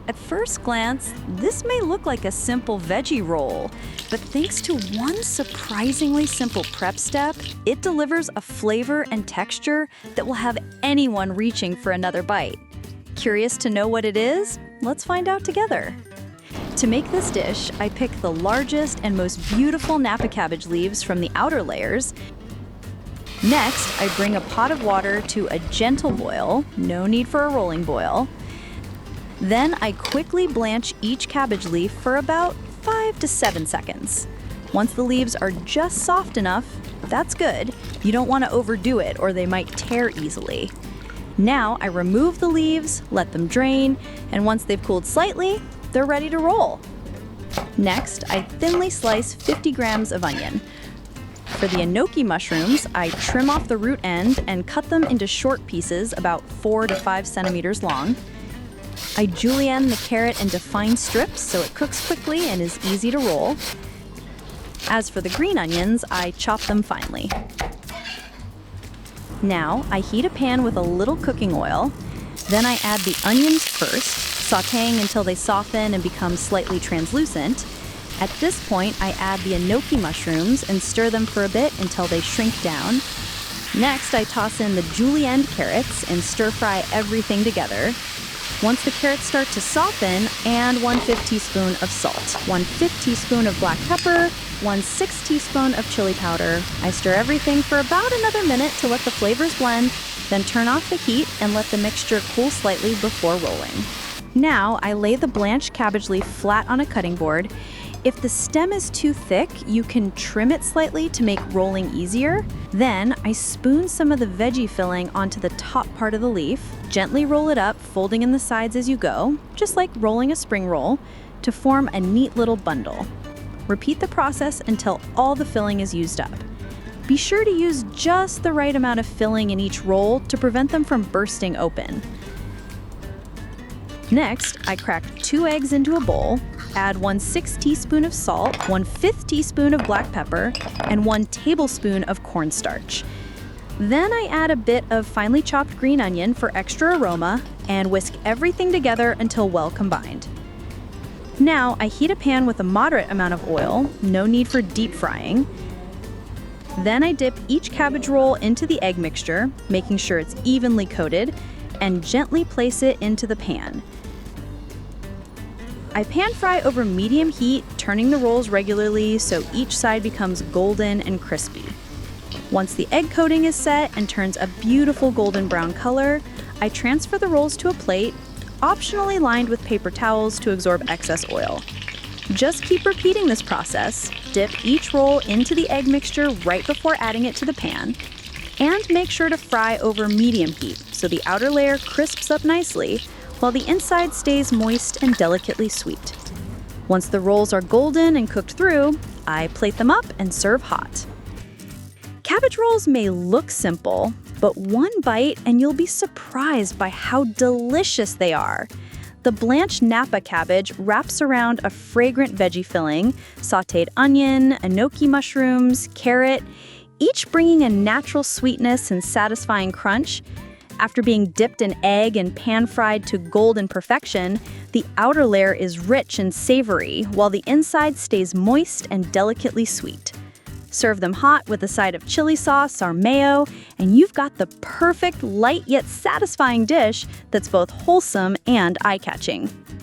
At first glance, this may look like a simple veggie roll, but thanks to one surprisingly simple prep step, it delivers a flavor and texture that will have anyone reaching for another bite. Curious to know what it is? Let's find out together. To make this dish, I pick the largest and most beautiful napa cabbage leaves from the outer layers. Next, I bring a pot of water to a gentle boil, no need for a rolling boil. Then I quickly blanch each cabbage leaf for about 5 to 7 seconds. Once the leaves are just soft enough, that's good. You don't want to overdo it or they might tear easily. Now I remove the leaves, let them drain, and once they've cooled slightly, they're ready to roll. Next, I thinly slice 50 grams of onion. For the enoki mushrooms, I trim off the root end and cut them into short pieces about 4 to 5 centimeters long. I julienne the carrot into fine strips so it cooks quickly and is easy to roll. As for the green onions, I chop them finely. Now, I heat a pan with a little cooking oil. Then I add the onions first, sautéing until they soften and become slightly translucent. At this point, I add the enoki mushrooms and stir them for a bit until they shrink down. Next, I toss in the julienne carrots and stir-fry everything together. Once the carrots start to soften, and 1/5 teaspoon of salt, 1/5 teaspoon of black pepper, 1/6 teaspoon of chili powder. I stir everything for about another minute to let the flavors blend, then turn off the heat and let the mixture cool slightly before rolling. Now, I lay the blanched cabbage leaf flat on a cutting board. If the stem is too thick, you can trim it slightly to make rolling easier. Then, I spoon some of the veggie filling onto the top part of the leaf, gently roll it up, folding in the sides as you go, just like rolling a spring roll, to form a neat little bundle. Repeat the process until all the filling is used up. Be sure to use just the right amount of filling in each roll to prevent them from bursting open. Next, I crack 2 eggs into a bowl, add 1/6 teaspoon of salt, 1/5 teaspoon of black pepper, and 1 tablespoon of cornstarch. Then I add a bit of finely chopped green onion for extra aroma and whisk everything together until well combined. Now I heat a pan with a moderate amount of oil, no need for deep frying. Then I dip each cabbage roll into the egg mixture, making sure it's evenly coated, and gently place it into the pan. I pan fry over medium heat, turning the rolls regularly so each side becomes golden and crispy. Once the egg coating is set and turns a beautiful golden brown color, I transfer the rolls to a plate, optionally lined with paper towels to absorb excess oil. Just keep repeating this process. Dip each roll into the egg mixture right before adding it to the pan, and make sure to fry over medium heat so the outer layer crisps up nicely while the inside stays moist and delicately sweet. Once the rolls are golden and cooked through, I plate them up and serve hot. Cabbage rolls may look simple, but one bite and you'll be surprised by how delicious they are. The blanched napa cabbage wraps around a fragrant veggie filling, sautéed onion, enoki mushrooms, carrot, each bringing a natural sweetness and satisfying crunch. After being dipped in egg and pan-fried to golden perfection, the outer layer is rich and savory, while the inside stays moist and delicately sweet. Serve them hot with a side of chili sauce or mayo, and you've got the perfect light yet satisfying dish that's both wholesome and eye-catching.